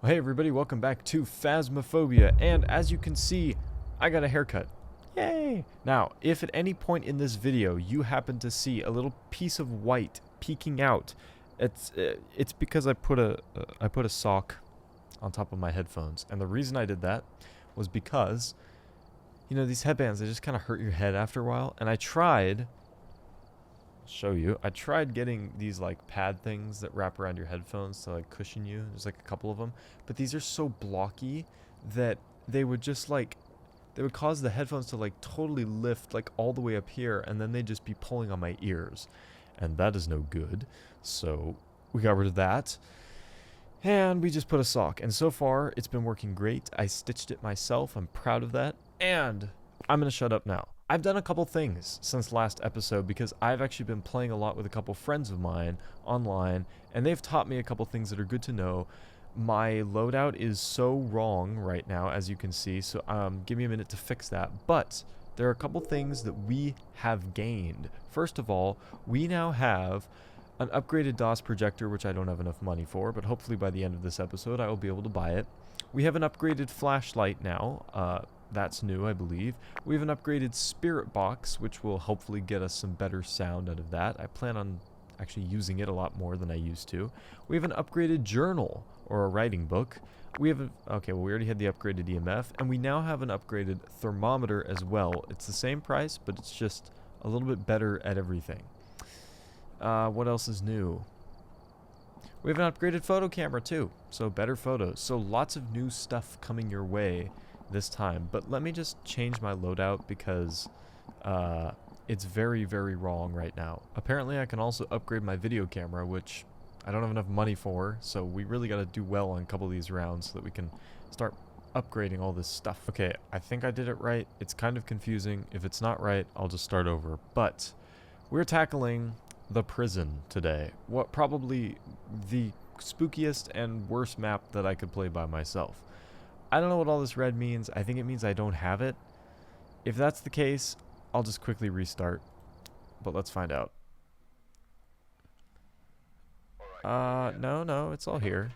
Hey everybody, welcome back to Phasmophobia, and as you can see, I got a haircut. Yay! Now, if at any point in this video you happen to see a little piece of white peeking out, it's because I put a sock on top of my headphones, and the reason I did that was because, you know, these headbands, they just kind of hurt your head after a while, and I tried getting these like pad things that wrap around your headphones to like cushion you. There's like a couple of them, but these are so blocky that they would just like they would cause the headphones to like totally lift like all the way up here, and then they'd just be pulling on my ears, and that is no good. So we got rid of that, and we just put a sock, and so far it's been working great. I stitched it myself. I'm proud of that, and I'm gonna shut up now. I've done a couple things since last episode because I've actually been playing a lot with a couple friends of mine online, and they've taught me a couple things that are good to know. My loadout is so wrong right now, as you can see, so give me a minute to fix that. But there are a couple things that we have gained. First of all, we now have an upgraded DOS projector, which I don't have enough money for, but hopefully by the end of this episode I will be able to buy it. We have an upgraded flashlight now. That's new, I believe. We have an upgraded spirit box, which will hopefully get us some better sound out of that. I plan on actually using it a lot more than I used to. We have an upgraded journal, or a writing book. We have we already had the upgraded EMF, and we now have an upgraded thermometer as well. It's the same price, but it's just a little bit better at everything. What else is new? We have an upgraded photo camera too, so better photos. So lots of new stuff coming your way this time. But let me just change my loadout because it's very, very wrong right now. Apparently I can also upgrade my video camera, which I don't have enough money for, so we really got to do well on a couple of these rounds so that we can start upgrading all this stuff. Okay, I think I did it right. It's kind of confusing. If it's not right, I'll just start over. But we're tackling the prison today. What probably the spookiest and worst map that I could play by myself. I don't know what all this red means. I think it means I don't have it. If that's the case, I'll just quickly restart. But let's find out. No, it's all here.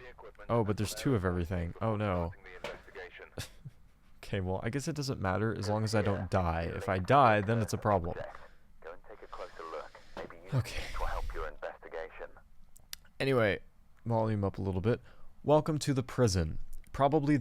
Oh, but there's two of everything. Oh no. Okay, well, I guess it doesn't matter as long as I don't die. If I die, then it's a problem. Okay. Anyway, volume up a little bit. Welcome to the prison. Probably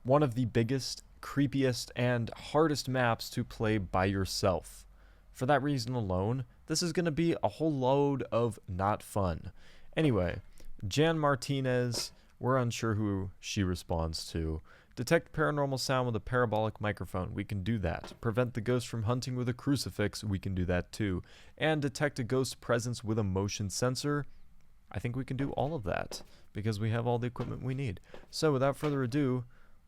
one of the biggest, creepiest, and hardest maps to play by yourself. For that reason alone, this is going to be a whole load of not fun. Anyway, Jan Martinez, we're unsure who she responds to. Detect paranormal sound with a parabolic microphone, we can do that. Prevent the ghost from hunting with a crucifix, we can do that too. And detect a ghost presence with a motion sensor, I think we can do all of that, because we have all the equipment we need. So without further ado,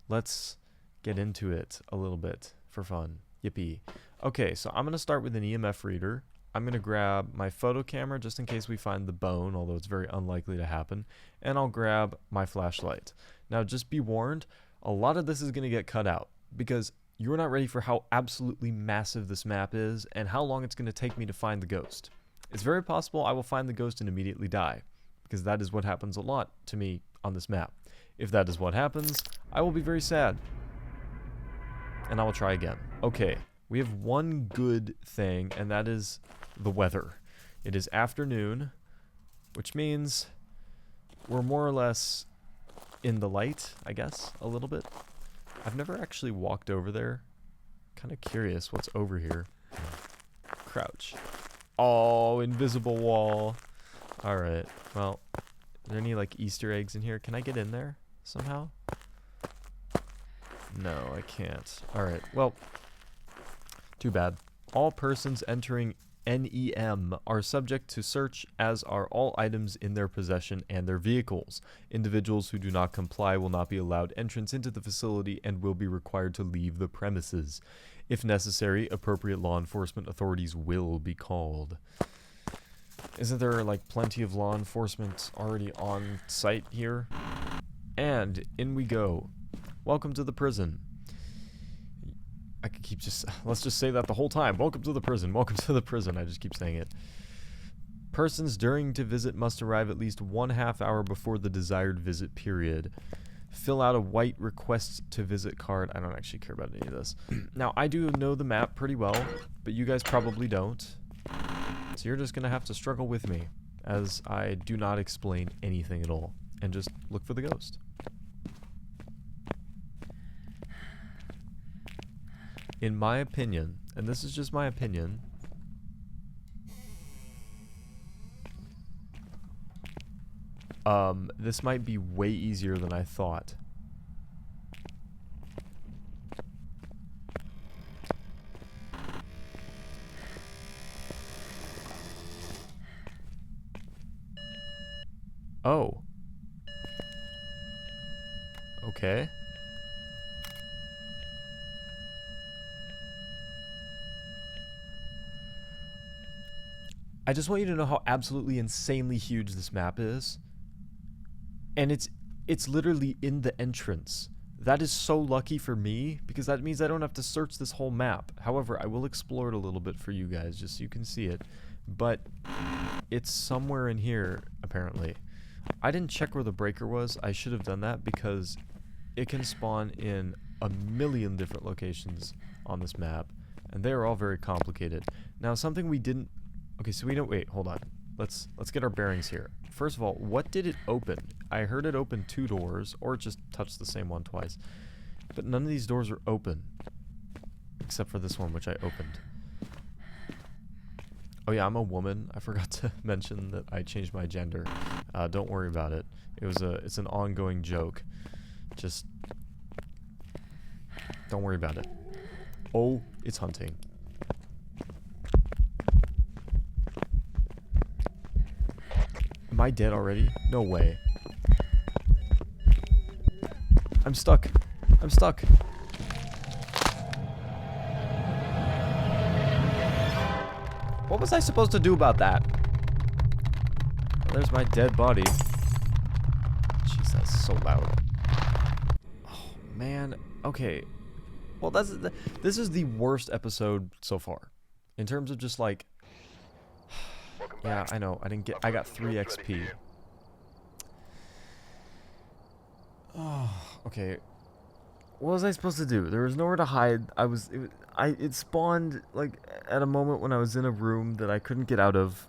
let's get into it a little bit for fun. Yippee. Okay, so I'm going to start with an EMF reader. I'm going to grab my photo camera just in case we find the bone, although it's very unlikely to happen. And I'll grab my flashlight. Now, just be warned, a lot of this is going to get cut out because you're not ready for how absolutely massive this map is and how long it's going to take me to find the ghost. It's very possible I will find the ghost and immediately die, because that is what happens a lot to me on this map. If that is what happens, I will be very sad. And I will try again. Okay, we have one good thing, and that is the weather. It is afternoon, which means we're more or less in the light, I guess, a little bit. I've never actually walked over there. Kind of curious what's over here. Crouch. Oh, invisible wall. Alright, well, are there any like Easter eggs in here? Can I get in there somehow? No, I can't. Alright, well, too bad. All persons entering NEM are subject to search, as are all items in their possession and their vehicles. Individuals who do not comply will not be allowed entrance into the facility and will be required to leave the premises. If necessary, appropriate law enforcement authorities will be called. Isn't there like plenty of law enforcement already on site here? And in we go. Welcome to the prison. I could keep let's just say that the whole time. Welcome to the prison. Welcome to the prison. I just keep saying it. Persons during to visit must arrive at least 1/2 hour before the desired visit period. Fill out a white request to visit card. I don't actually care about any of this. Now, I do know the map pretty well, but you guys probably don't. So you're just going to have to struggle with me, as I do not explain anything at all, and just look for the ghost. In my opinion, and this is just my opinion, this might be way easier than I thought. Oh. Okay. I just want you to know how absolutely insanely huge this map is. And it's literally in the entrance. That is so lucky for me, because that means I don't have to search this whole map. However, I will explore it a little bit for you guys, just so you can see it. But it's somewhere in here, apparently. I didn't check where the breaker was. I should have done that, because it can spawn in a million different locations on this map. And they are all very complicated. Now, something we didn't... Okay, so we don't... Wait, hold on. Let's get our bearings here. First of all, what did it open? I heard it open 2 doors, or it just touched the same one twice. But none of these doors are open. Except for this one, which I opened. Oh yeah, I'm a woman. I forgot to mention that I changed my gender. Don't worry about it. It's an ongoing joke. Just... don't worry about it. Oh, it's hunting. Am I dead already? No way. I'm stuck. I'm stuck. What was I supposed to do about that? Well, there's my dead body. Jeez, that's so loud. Oh, man. Okay. Well, this is the worst episode so far. In terms of just like... Yeah, I know. I got 3 XP. Oh, okay. What was I supposed to do? There was nowhere to hide. It spawned like at a moment when I was in a room that I couldn't get out of.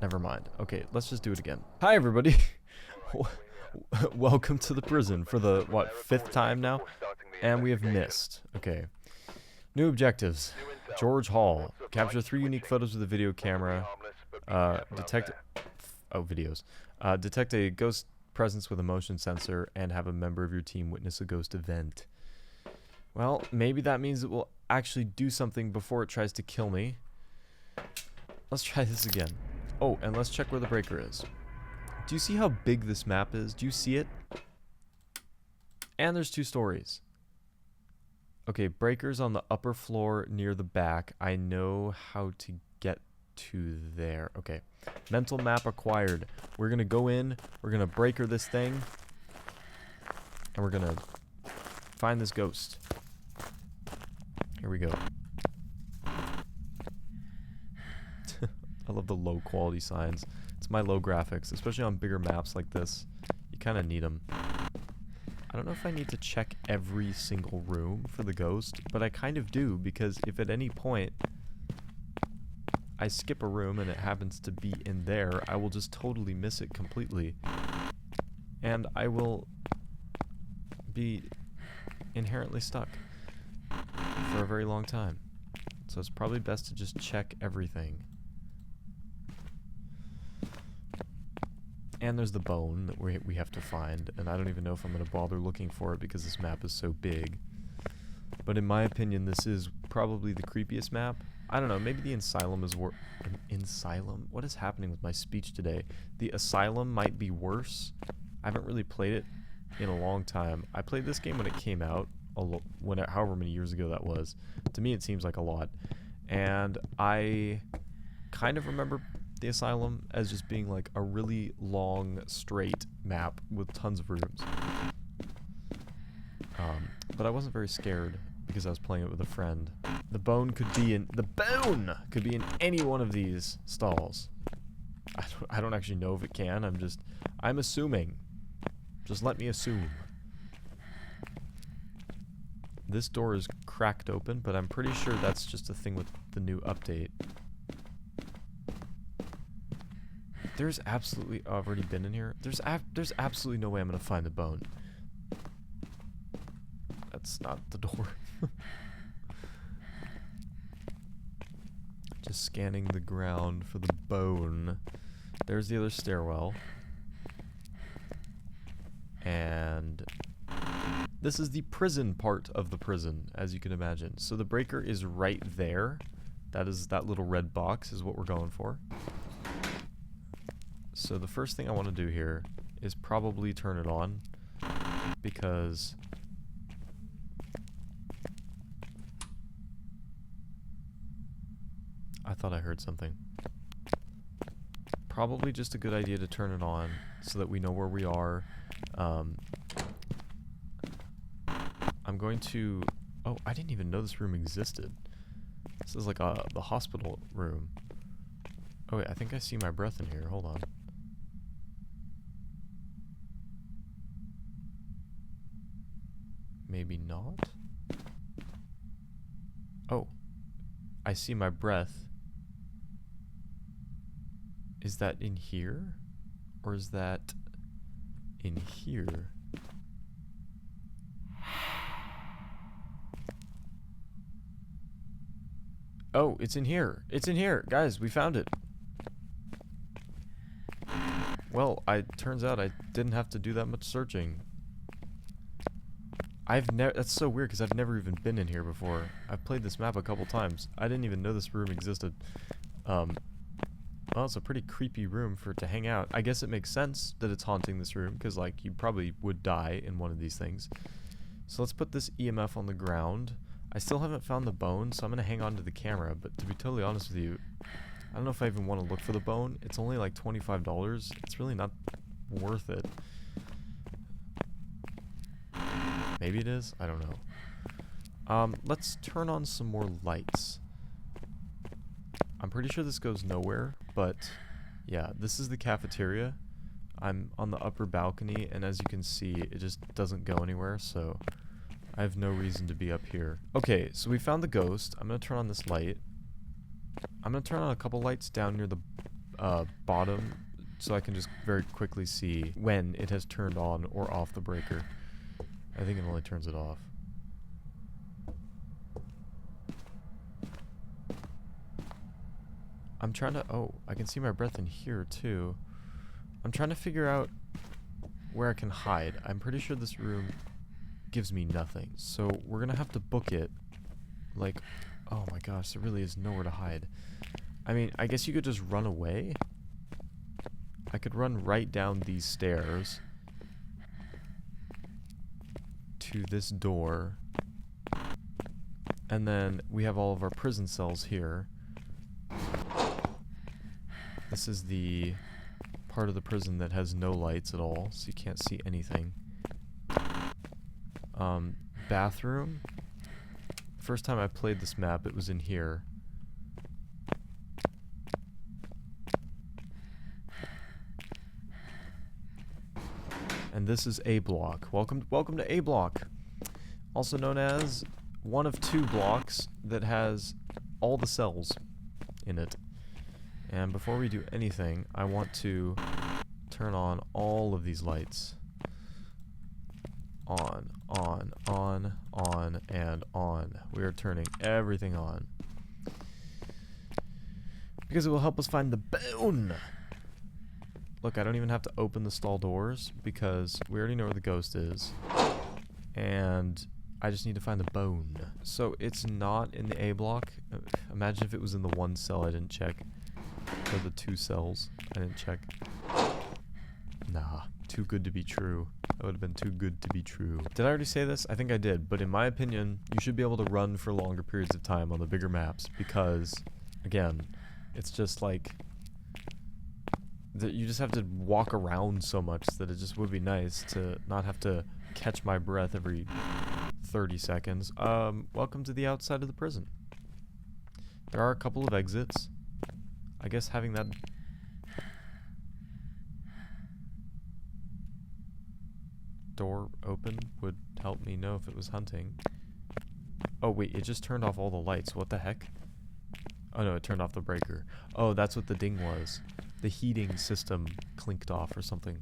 Never mind. Okay, let's just do it again. Hi everybody. Welcome to the prison for the 5th time now, and we have missed. Okay. New objectives. George Hall. Capture 3 unique photos with a video camera. Detect a ghost presence with a motion sensor, and have a member of your team witness a ghost event. Well, maybe that means it will actually do something before it tries to kill me. Let's try this again. Oh, and let's check where the breaker is. Do you see how big this map is? Do you see it? And there's 2 stories. Okay, breaker's on the upper floor near the back. I know how to get to there. Okay. Mental map acquired. We're going to go in. We're going to breaker this thing. And we're going to find this ghost. Here we go. I love the low quality signs. It's my low graphics, especially on bigger maps like this. You kind of need them. I don't know if I need to check every single room for the ghost, but I kind of do, because if at any point I skip a room and it happens to be in there, I will just totally miss it completely. And I will be inherently stuck for a very long time. So it's probably best to just check everything. And there's the bone that we have to find, and I don't even know if I'm going to bother looking for it because this map is so big. But in my opinion, this is probably the creepiest map. I don't know, maybe the Asylum is worse. Asylum? What is happening with my speech today? The Asylum might be worse. I haven't really played it in a long time. I played this game when it came out, however many years ago that was. To me, it seems like a lot. And I kind of remember the Asylum as just being like a really long, straight map with tons of rooms. But I wasn't very scared because I was playing it with a friend. The bone could be in any one of these stalls. I don't actually know if it can. I'm assuming. Just let me assume. This door is cracked open, but I'm pretty sure that's just a thing with the new update. There's absolutely... Oh, I've already been in here. There's absolutely no way I'm going to find the bone. That's not the door. Just scanning the ground for the bone. There's the other stairwell. And this is the prison part of the prison, as you can imagine. So the breaker is right there. That little red box is what we're going for. So the first thing I want to do here is probably turn it on, because I thought I heard something. Probably just a good idea to turn it on so that we know where we are. I'm going to... Oh, I didn't even know this room existed. This is like the hospital room. Oh wait, I think I see my breath in here. Hold on. Maybe not? Oh. I see my breath. Is that in here? Or is that in here? Oh, it's in here. It's in here. Guys, we found it. Well, turns out I didn't have to do that much searching. That's so weird because I've never even been in here before. I've played this map a couple times. I didn't even know this room existed. Well, it's a pretty creepy room for it to hang out. I guess it makes sense that it's haunting this room because, like, you probably would die in one of these things. So let's put this EMF on the ground. I still haven't found the bone, so I'm going to hang on to the camera. But to be totally honest with you, I don't know if I even want to look for the bone. It's only like $25. It's really not worth it. Maybe it is? I don't know. Let's turn on some more lights. I'm pretty sure this goes nowhere, but yeah, this is the cafeteria. I'm on the upper balcony, and as you can see, it just doesn't go anywhere, so I have no reason to be up here. Okay, so we found the ghost. I'm going to turn on this light. I'm going to turn on a couple lights down near the bottom, so I can just very quickly see when it has turned on or off the breaker. I think it only turns it off. I'm trying to... Oh, I can see my breath in here, too. I'm trying to figure out where I can hide. I'm pretty sure this room gives me nothing. So we're going to have to book it. Like, oh my gosh, there really is nowhere to hide. I mean, I guess you could just run away. I could run right down these stairs to this door. And then we have all of our prison cells here. This is the part of the prison that has no lights at all, so you can't see anything. Bathroom. First time I played this map, it was in here. And this is A block. Welcome to A block. Also known as one of two blocks that has all the cells in it. And before we do anything, I want to turn on all of these lights. On, and on. We are turning everything on. Because it will help us find the bone! Look, I don't even have to open the stall doors, because we already know where the ghost is. And I just need to find the bone. So it's not in the A block. Imagine if it was in the one cell I didn't check. Or the two cells I didn't check. Nah, too good to be true. That would have been too good to be true. Did I already say this? I think I did, but in my opinion, you should be able to run for longer periods of time on the bigger maps, because, again, it's just like... you just have to walk around so much that it just would be nice to not have to catch my breath every 30 seconds. Welcome to the outside of the prison. There are a couple of exits. I guess having that door open would help me know if it was hunting. Oh wait, it just turned off all the lights. What the heck? Oh no, it turned off the breaker. Oh, that's what the ding was. The heating system clinked off or something.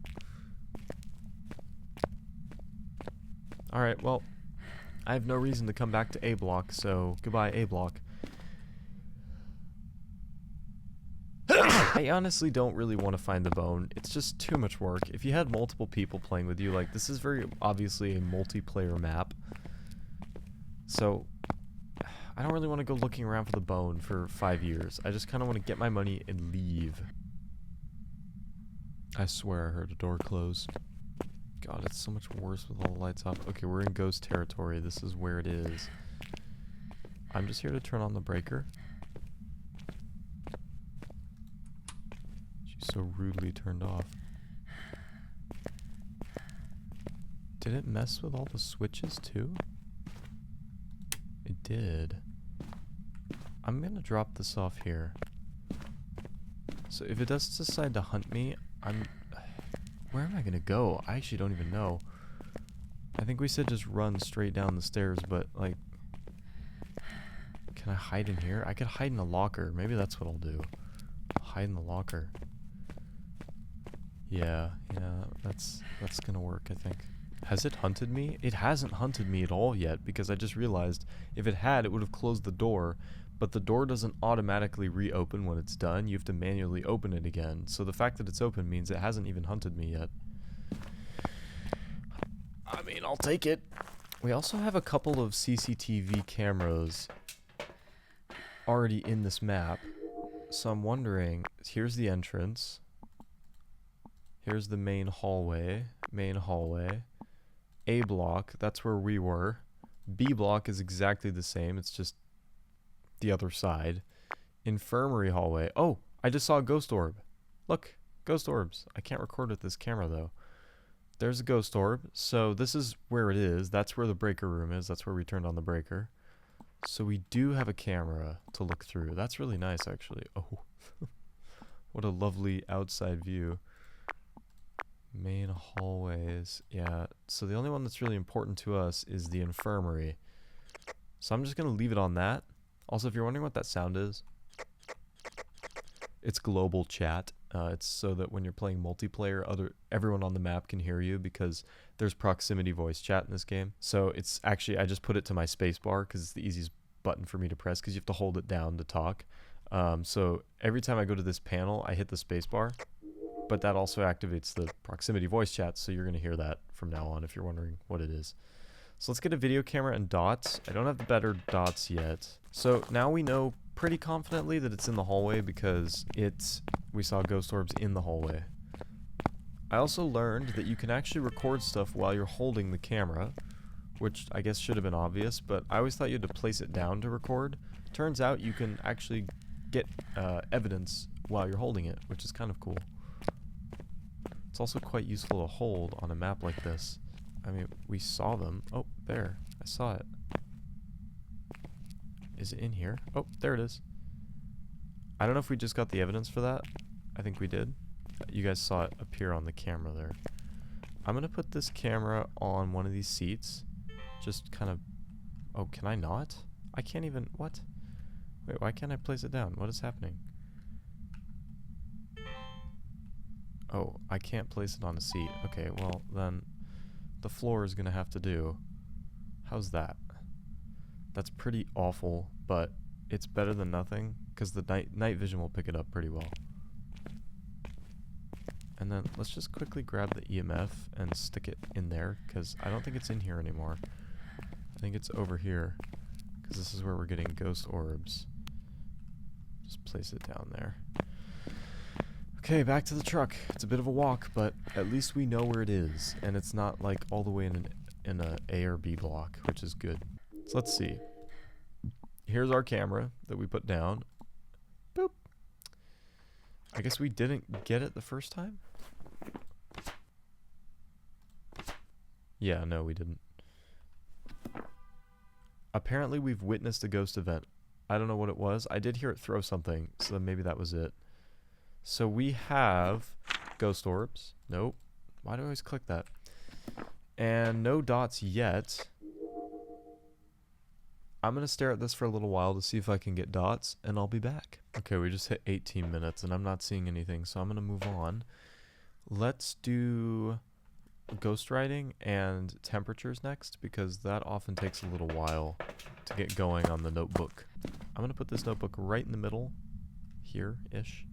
Alright, well, I have no reason to come back to A block, so goodbye A block. I honestly don't really want to find the bone. It's just too much work. If you had multiple people playing with you, like, this is very obviously a multiplayer map. So, I don't really want to go looking around for the bone for 5 years. I just kind of want to get my money and leave. I swear I heard a door close. God, it's so much worse with all the lights off. Okay, we're in ghost territory. This is where it is. I'm just here to turn on the breaker. She's so rudely turned off. Did it mess with all the switches too? It did. I'm gonna drop this off here. So if it does decide to hunt me, where am I gonna go? I actually don't even know. I think we said just run straight down the stairs, but like, can I hide in here? I could hide in a locker. Maybe that's what I'll do. Hide in the locker. Yeah, that's gonna work, I think. Has it hunted me? It hasn't hunted me at all yet, because I just realized if it had, it would have closed the door, but the door doesn't automatically reopen when it's done. You have to manually open it again. So the fact that it's open means it hasn't even hunted me yet. I mean, I'll take it. We also have a couple of CCTV cameras already in this map. So I'm wondering, here's the entrance. Here's the main hallway. A block, that's where we were. B block is exactly the same, it's just the other side. Infirmary hallway. Oh, I just saw a ghost orb. Look, ghost orbs. I can't record with this camera though. There's a ghost orb. So this is where it is. That's where the breaker room is. That's where we turned on the breaker. So we do have a camera to look through. That's really nice actually. Oh, what a lovely outside view. Main hallways. Yeah, so the only one that's really important to us is the infirmary. So I'm just going to leave it on that. Also, if you're wondering what that sound is, it's global chat. It's so that when you're playing multiplayer, everyone on the map can hear you because there's proximity voice chat in this game. So it's actually, I just put it to my spacebar because it's the easiest button for me to press because you have to hold it down to talk. So every time I go to this panel, I hit the spacebar. But that also activates the proximity voice chat, so you're going to hear that from now on if you're wondering what it is. So let's get a video camera and dots. I don't have the better dots yet. So now we know pretty confidently that it's in the hallway because we saw ghost orbs in the hallway. I also learned that you can actually record stuff while you're holding the camera, which I guess should have been obvious, but I always thought you had to place it down to record. Turns out you can actually get evidence while you're holding it, which is kind of cool. It's also quite useful to hold on a map like this. I mean, we saw them. Oh, there. I saw it. Is it in here? Oh, there it is. I don't know if we just got the evidence for that. I think we did. You guys saw it appear on the camera there. I'm going to put this camera on one of these seats. Just kind of... Oh, can I not? I can't even... What? Wait, why can't I place it down? What is happening? Oh, I can't place it on a seat. Okay, well, then the floor is going to have to do. How's that? That's pretty awful, but it's better than nothing, because the night vision will pick it up pretty well. And then let's just quickly grab the EMF and stick it in there, because I don't think it's in here anymore. I think it's over here, because this is where we're getting ghost orbs. Just place it down there. Okay, back to the truck. It's a bit of a walk, but at least we know where it is, and it's not like all the way in a A or B block, which is good. So let's see. Here's our camera that we put down. Boop. I guess we didn't get it the first time? Yeah, no, we didn't. Apparently we've witnessed a ghost event. I don't know what it was. I did hear it throw something, so maybe that was it. So we have ghost orbs. Nope. Why do I always click that? And no dots yet. I'm going to stare at this for a little while to see if I can get dots, and I'll be back. Okay, we just hit 18 minutes, and I'm not seeing anything, so I'm going to move on. Let's do ghostwriting and temperatures next, because that often takes a little while to get going on the notebook. I'm going to put this notebook right in the middle, here-ish.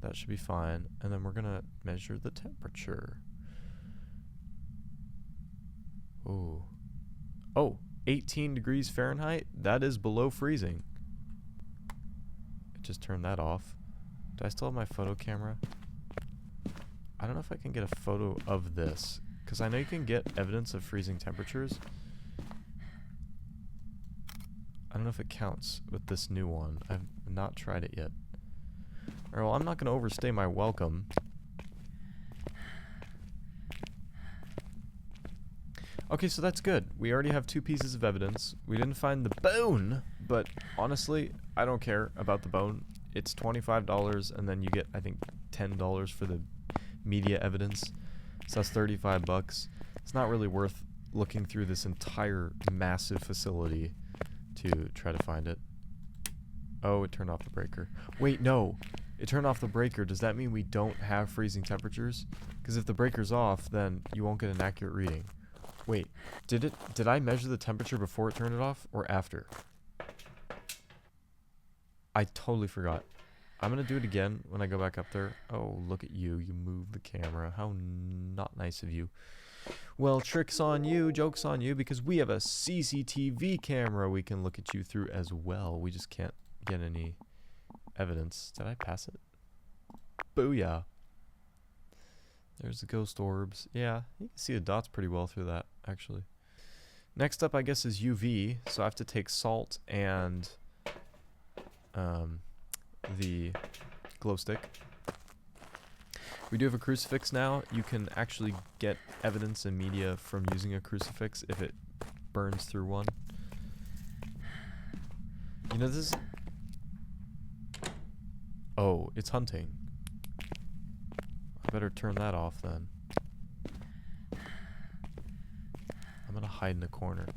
That should be fine. And then we're going to measure the temperature. Ooh. Oh, 18 degrees Fahrenheit? That is below freezing. I just turned that off. Do I still have my photo camera? I don't know if I can get a photo of this, because I know you can get evidence of freezing temperatures. I don't know if it counts with this new one. I've not tried it yet. Alright, well, I'm not going to overstay my welcome. Okay, so that's good. We already have 2 pieces of evidence. We didn't find the bone, but honestly, I don't care about the bone. It's $25, and then you get, I think, $10 for the media evidence. So that's 35 bucks. It's not really worth looking through this entire massive facility to try to find it. Oh, it turned off the breaker. Wait, no. It turned off the breaker. Does that mean we don't have freezing temperatures? Because if the breaker's off, then you won't get an accurate reading. Wait, did I measure the temperature before it turned it off or after? I totally forgot. I'm going to do it again when I go back up there. Oh, look at you. You moved the camera. How not nice of you. Well, trick's on you, joke's on you, because we have a CCTV camera we can look at you through as well. We just can't get any evidence. Did I pass it? Booyah. There's the ghost orbs. Yeah, you can see the dots pretty well through that, actually. Next up, I guess, is UV. So I have to take salt and the glow stick. We do have a crucifix now. You can actually get evidence and media from using a crucifix if it burns through one. You know, this is... Oh, it's hunting. I better turn that off then. I'm gonna hide in the corner.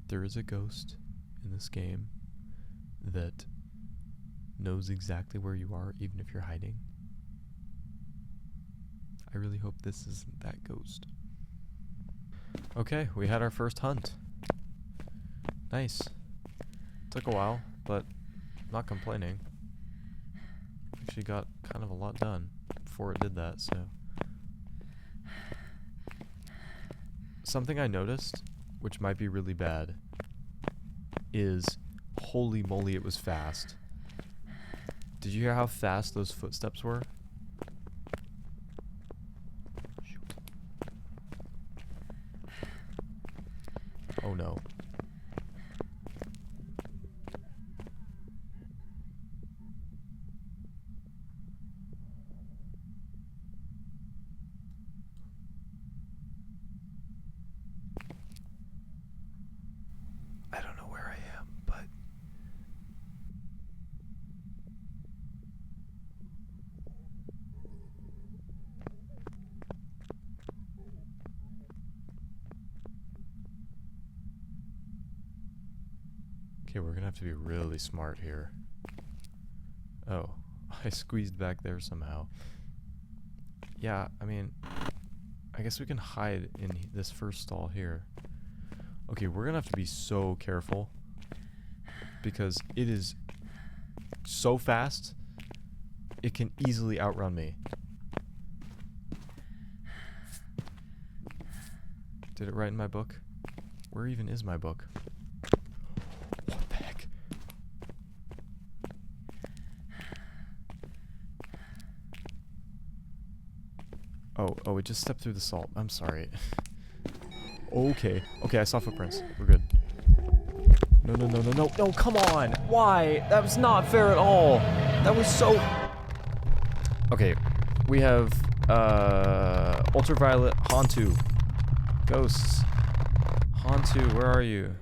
There is a ghost in this game that knows exactly where you are, even if you're hiding. I really hope this isn't that ghost. Okay, we had our first hunt. Nice. Took a while, but not complaining. Actually got kind of a lot done before it did that, so. Something I noticed, which might be really bad, is holy moly, it was fast. Did you hear how fast those footsteps were? Oh no. I don't know where I am, but okay, we're gonna have to be really smart here. Oh, I squeezed back there somehow. Yeah, I mean, I guess we can hide in this first stall here. Okay, we're gonna have to be so careful because it is so fast, it can easily outrun me. Did it write in my book? Where even is my book? What the heck? Oh, it just stepped through the salt. I'm sorry. Okay, I saw footprints. We're good. No, come on! Why? That was not fair at all! That was so... Okay, we have, ultraviolet Hantu. Ghosts. Onto, where are you?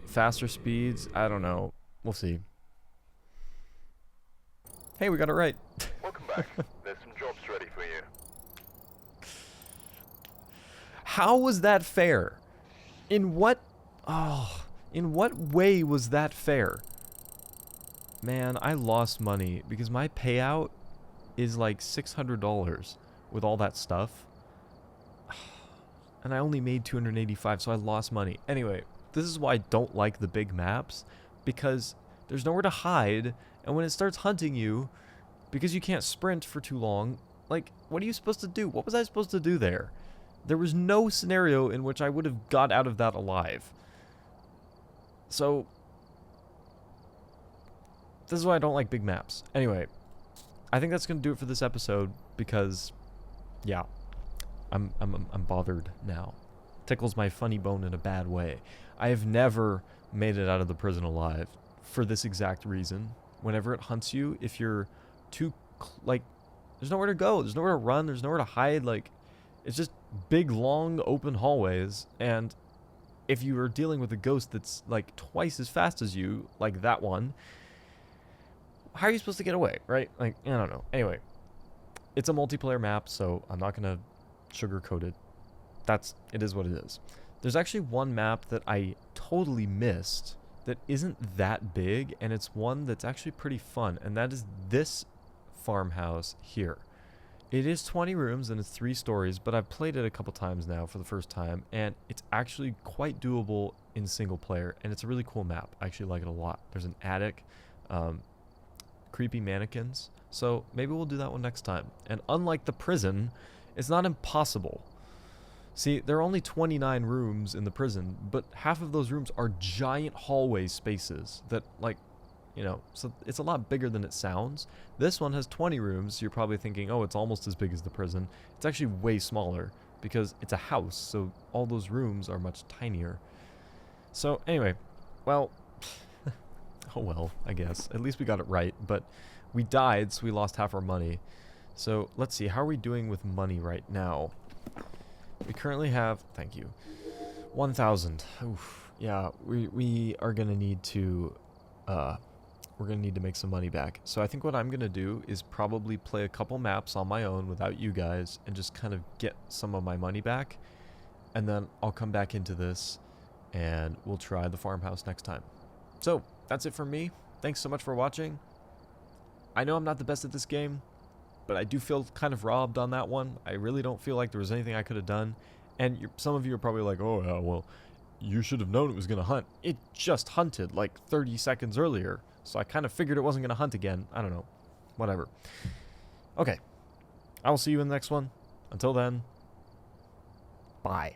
Faster speeds? I don't know. We'll see. Hey, we got it right. Welcome back. There's some jobs ready for you. How was that fair? In what way was that fair? Man, I lost money because my payout is like $600 with all that stuff. And I only made 285, so I lost money. Anyway, this is why I don't like the big maps, because there's nowhere to hide, and when it starts hunting you, because you can't sprint for too long, like, what are you supposed to do? What was I supposed to do there? There was no scenario in which I would have got out of that alive. So, this is why I don't like big maps. Anyway, I think that's going to do it for this episode, because, yeah, I'm bothered now. Tickles my funny bone in a bad way. I have never made it out of the prison alive for this exact reason. Whenever it hunts you, if you're too, like, there's nowhere to go. There's nowhere to run. There's nowhere to hide. Like, it's just big, long, open hallways. And if you are dealing with a ghost that's, like, twice as fast as you, like that one, how are you supposed to get away, right? Like, I don't know. Anyway, it's a multiplayer map, so I'm not going to sugarcoat it. It is what it is. There's actually one map that I totally missed that isn't that big, and it's one that's actually pretty fun, and that is this farmhouse here. It is 20 rooms and it's 3 stories, but I've played it a couple times now for the first time, and it's actually quite doable in single player, and it's a really cool map. I actually like it a lot. There's an attic, creepy mannequins, so maybe we'll do that one next time. And unlike the prison, it's not impossible. See, there are only 29 rooms in the prison, but half of those rooms are giant hallway spaces that, like, you know, so it's a lot bigger than it sounds. This one has 20 rooms, so you're probably thinking, oh, it's almost as big as the prison. It's actually way smaller because it's a house, so all those rooms are much tinier. So, anyway, well, oh well, I guess. At least we got it right, but we died, so we lost half our money. So, let's see, how are we doing with money right now? We currently have, thank you, 1,000. Oof. Yeah, we are gonna need to, we're gonna need to make some money back. So I think what I'm gonna do is probably play a couple maps on my own without you guys and just kind of get some of my money back, and then I'll come back into this and we'll try the farmhouse next time. So that's it from me. Thanks so much for watching. I know I'm not the best at this game, but I do feel kind of robbed on that one. I really don't feel like there was anything I could have done. And some of you are probably like, oh, yeah, well, you should have known it was going to hunt. It just hunted like 30 seconds earlier. So I kind of figured it wasn't going to hunt again. I don't know. Whatever. Okay. I will see you in the next one. Until then, bye.